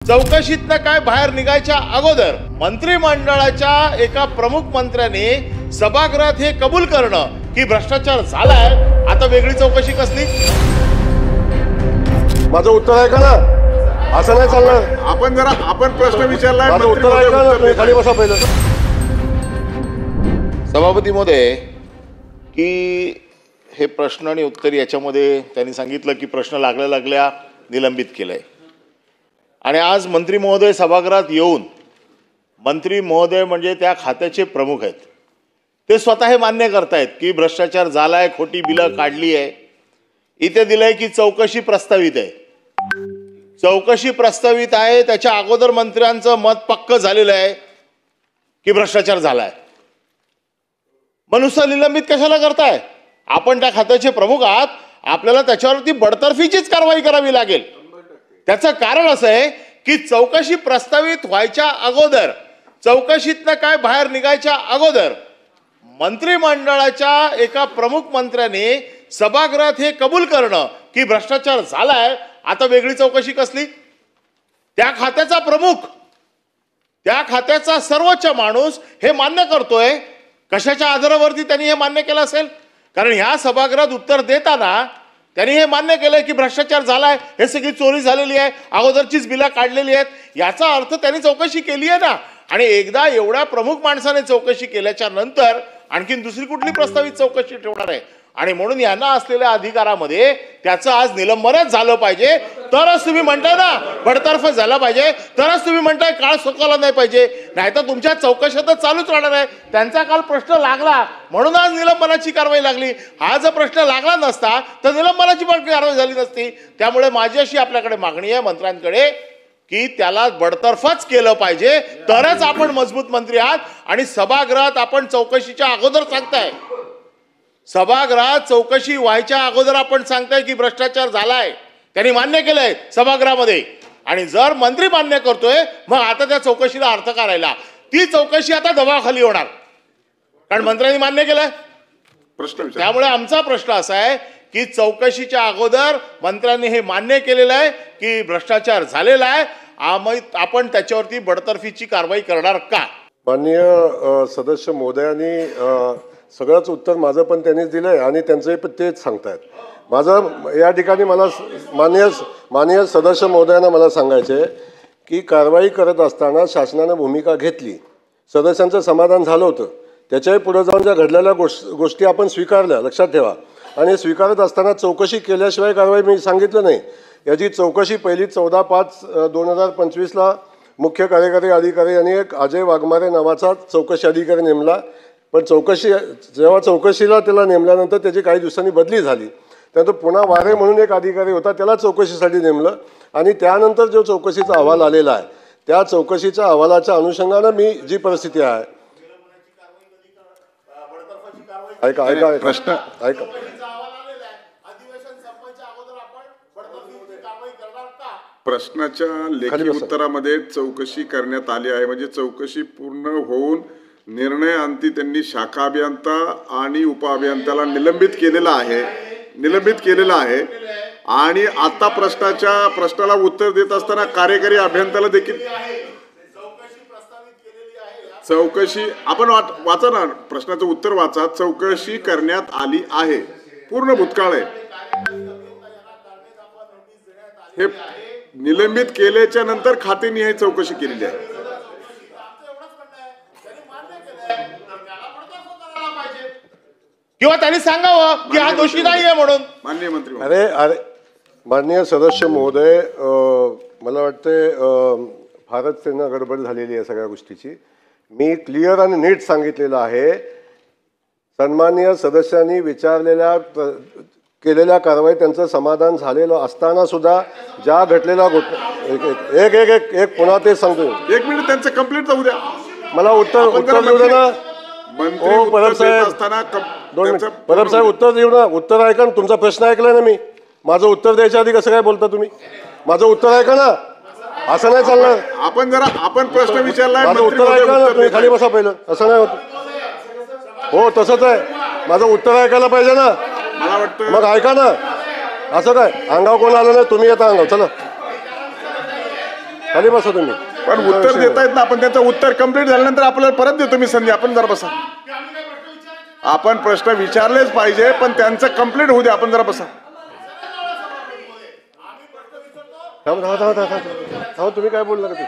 चौकशीतनं काय बाहेर निघायच्या अगोदर मंत्रिमंडळाच्या एका प्रमुख मंत्र्याने सभागृहात हे कबूल करणं की भ्रष्टाचार झालाय, आता वेगळी चौकशी कसली? माझं उत्तर आहे का ना? असं नाही चालणार. आपण प्रश्न विचारलाय, माझं उत्तर आहे का ना? खाली बसा पहिलं. सभापती महोदय, की हे प्रश्न आणि उत्तर याच्यामध्ये त्यांनी सांगितलं की प्रश्न लागल्या निलंबित केलंय आणि आज मंत्री महोदय सभागृहात येऊन, मंत्री महोदय म्हणजे त्या खात्याचे प्रमुख आहेत, ते स्वतः हे मान्य करतायत की भ्रष्टाचार झालाय, खोटी बिलं काढली आहे. इथे दिलंय की चौकशी प्रस्तावित आहे. चौकशी प्रस्तावित आहे, त्याच्या अगोदर मंत्र्यांचं मत पक्क झालेलं आहे की भ्रष्टाचार झालाय. मनुष्य निलंबित कशाला करताय? आपण त्या खात्याचे प्रमुख आहात, आपल्याला त्याच्यावरती बडतर्फीचीच कारवाई करावी लागेल. त्याचं कारण असं आहे की चौकशी प्रस्तावित व्हायच्या अगोदर, चौकशीतनं काय बाहेर निघायच्या अगोदर मंत्रिमंडळाच्या एका प्रमुख मंत्र्याने सभागृहात हे कबूल करणं की भ्रष्टाचार झालाय, आता वेगळी चौकशी कसली? त्या खात्याचा प्रमुख, त्या खात्याचा सर्वोच्च माणूस हे मान्य करतोय. कशाच्या आधारावरती त्यांनी हे मान्य केलं असेल? कारण ह्या सभागृहात उत्तर देताना त्यांनी हे मान्य केलंय की भ्रष्टाचार झालाय, हे सगळी चोरी झालेली आहे, अगोदरचीच बिलं काढलेली आहेत. याचा अर्थ त्यांनी चौकशी केली आहे ना. आणि एकदा एवढ्या प्रमुख माणसाने चौकशी केल्याच्या नंतर आणखीन दुसरी कुठली प्रस्तावित चौकशी ठेवणार आहे? आणि म्हणून यांना असलेल्या अधिकारामध्ये त्याचं आज निलंबनच झालं पाहिजे, तरच तुम्ही म्हणताय ना बडतर्फ झाला पाहिजे, तरच तुम्ही म्हणताय काळ सोकावला नाही पाहिजे. नाहीतर तुमच्या चौकशातच चालूच राहणार आहे. त्यांचा काल प्रश्न लागला म्हणून आज निलंबनाची कारवाई लागली. हा जर प्रश्न लागला नसता तर निलंबनाची पण कारवाई झाली नसती. त्यामुळे माझी अशी आपल्याकडे मागणी आहे मंत्र्यांकडे की त्याला बडतर्फच केलं पाहिजे, तरच आपण मजबूत मंत्री आहात. आणि सभागृहात आपण चौकशीच्या अगोदर सांगताय, सभागृहात चौकशी व्हायच्या अगोदर आपण सांगताय की भ्रष्टाचार झालाय, त्यांनी मान्य केलंय सभागृहामध्ये. आणि जर मंत्री मान्य करतोय, मग आता त्या चौकशीला अर्थ करायला, ती चौकशी आता दबावाखाली होणार, कारण मंत्र्यांनी मान्य केलंय. त्यामुळे आमचा प्रश्न असा आहे की चौकशीच्या अगोदर मंत्र्यांनी हे मान्य केलेलं आहे की भ्रष्टाचार झालेला आहे, आपण त्याच्यावरती बडतर्फीची कारवाई करणार का? माननीय सदस्य महोदयांनी सगळंच उत्तर माझं पण त्यांनीच दिलंय आणि त्यांचंही पण तेच सांगतायत. माझं या ठिकाणी मला माननीय सदस्य महोदयांना मला सांगायचं आहे की कारवाई करत असताना शासनानं भूमिका घेतली, सदस्यांचं समाधान झालं होतं. त्याच्याही पुढे जाऊन ज्या घडलेल्या गोष्टी आपण स्वीकारल्या, लक्षात ठेवा. आणि स्वीकारत असताना चौकशी केल्याशिवाय कारवाई मी सांगितलं नाही. याची चौकशी पहिली 14/5/2025 मुख्य कार्यकारी अधिकारी यांनी एक अजय वाघमारे नावाचा चौकशी अधिकारी नेमला. पण जेव्हा चौकशीला त्याला नेमल्यानंतर त्याची काही दिवसांनी बदली झाली. त्यानंतर पुन्हा वारे म्हणून एक अधिकारी होता, त्याला चौकशीसाठी नेमलं. आणि त्यानंतर जो चौकशीचा अहवाल आलेला आहे, त्या चौकशीच्या अहवालाच्या अनुषंगानं मी जी परिस्थिती आहे, ऐका प्रश्न ऐका. प्रश्नाच्या लेखी उत्तरामध्ये चौकशी करण्यात आली आहे, म्हणजे चौकशी पूर्ण होऊन निर्णय अंती त्यांनी शाखा अभियंता आणि उपअभियंत्याला निलंबित केलेला आहे. आणि आता प्रश्नाला उत्तर देत असताना कार्यकारी अभियंत्याला देखील चौकशी आपण वाचा ना, प्रश्नाचं उत्तर वाचा. चौकशी करण्यात आली आहे, पूर्ण भूतकाळ आहे. हे निलंबित केल्याच्या नंतर खातेनिहाय चौकशी केलेली आहे. किंवा त्यांनी सांगावं की हा दोषी नाहीये म्हणून. माननीय मंत्री, अरे माननीय सदस्य महोदय, मला वाटते फारच त्यांना गडबड झालेली आहे सगळ्या गोष्टीची. मी क्लिअर आणि नीट सांगितलेलं आहे. सन्माननीय सदस्यांनी केलेल्या कारवाई त्यांचं समाधान झालेलं असताना सुद्धा ज्या घटलेल्या एक पुन्हा ते सांगतो. एक मिनिट, त्यांचं कंप्लीट जाऊ द्या, मला उत्तर देऊ दे ना. परब साहेब उत्तर देऊ ना. उत्तर ऐका ना, तुमचा प्रश्न ऐकलाय ना मी. माझं उत्तर द्यायच्या आधी कसं काय बोलता तुम्ही? माझं उत्तर ऐका ना, असं नाही चालणार. आपण प्रश्न विचारलाय, माझं उत्तर ऐका ना, तुम्ही खाली बसा पहिलं. असं नाही होत. हो तसंच आहे, माझं उत्तर ऐकायला पाहिजे ना. मला वाटतं मग ऐका ना, असं काय अंगाव कोण आलं नाही, तुम्ही येता अंगाव. चला खाली बसा तुम्ही. पण उत्तर देता येत ना, आपण त्यांचं उत्तर कंप्लीट झाल्यानंतर आपल्याला परत देतो मी संधी. आपण जरा बसा. आपण प्रश्न विचारलेच पाहिजे, पण त्यांचं कंप्लीट होऊ दे. आपण जरा बसा. थांबा तुम्ही काय बोलणार ते?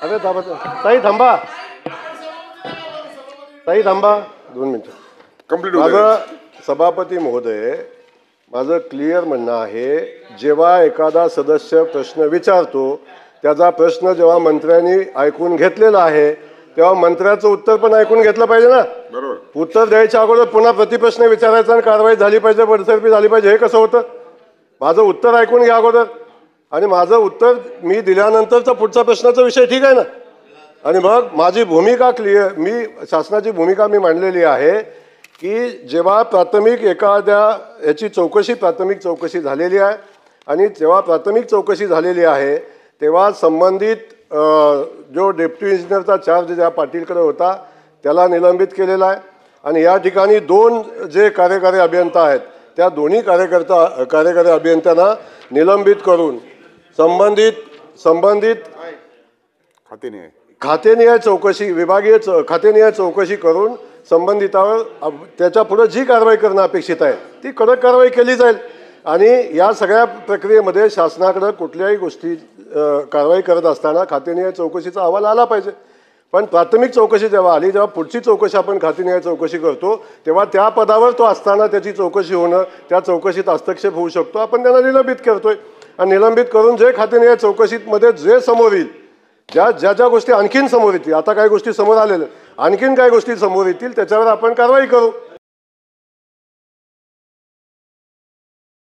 अरे थांबा ताई, थांबा ताई, थांबा 2 मिनिटं. कंप्लीट माझं सभापती महोदय, माझं क्लिअर म्हणणं आहे, जेव्हा एखादा सदस्य प्रश्न विचारतो त्याचा प्रश्न जेव्हा मंत्र्यांनी ऐकून घेतलेला आहे तेव्हा मंत्र्याचं उत्तर पण ऐकून घेतलं पाहिजे ना. बरोबर. उत्तर द्यायच्या अगोदर पुन्हा प्रतिप्रश्न विचारायचा आणि कारवाई झाली पाहिजे, बडतर्फी झाली पाहिजे. हे कसं होतं? माझं उत्तर ऐकून घ्या अगोदर, आणि माझं उत्तर मी दिल्यानंतरचा पुढचा प्रश्नाचा विषय ठीक आहे ना. आणि मग माझी भूमिका क्लिअर, शासनाची भूमिका मी मांडलेली आहे की जेव्हा प्राथमिक एखाद्या याची प्राथमिक चौकशी झालेली आहे, आणि जेव्हा प्राथमिक चौकशी झालेली आहे तेव्हा संबंधित जो डेप्युटी इंजिनियरचा चार्ज ज्या पाटीलकडे होता त्याला निलंबित केलेला आहे. आणि या ठिकाणी 2 जे कार्यकारी अभियंता आहेत त्या दोन्ही कार्यकारी अभियंत्यांना निलंबित करून संबंधित खातेनिहाय चौकशी, विभागीय खातेनिहाय चौकशी करून संबंधितावर त्याच्या पुढे जी कारवाई करणं अपेक्षित आहे ती कडक कारवाई केली जाईल. आणि या सगळ्या प्रक्रियेमध्ये शासनाकडे कुठल्याही गोष्टी कारवाई करत असताना खातेनिहाय चौकशीचा अहवाल आला पाहिजे. पण प्राथमिक चौकशी जेव्हा आली, जेव्हा पुढची चौकशी आपण खातेनिहाय चौकशी करतो तेव्हा त्या पदावर तो असताना त्याची चौकशी होणं, त्या चौकशीत हस्तक्षेप होऊ शकतो. आपण त्यांना निलंबित करतोय, आणि निलंबित करून जे खातेनिहाय चौकशीमध्ये जे समोर येईल, ज्या गोष्टी आणखीन समोर येतील, आता काही गोष्टी समोर आलेल्या, आणखीन काही गोष्टी समोर येतील त्याच्यावर आपण कारवाई करू.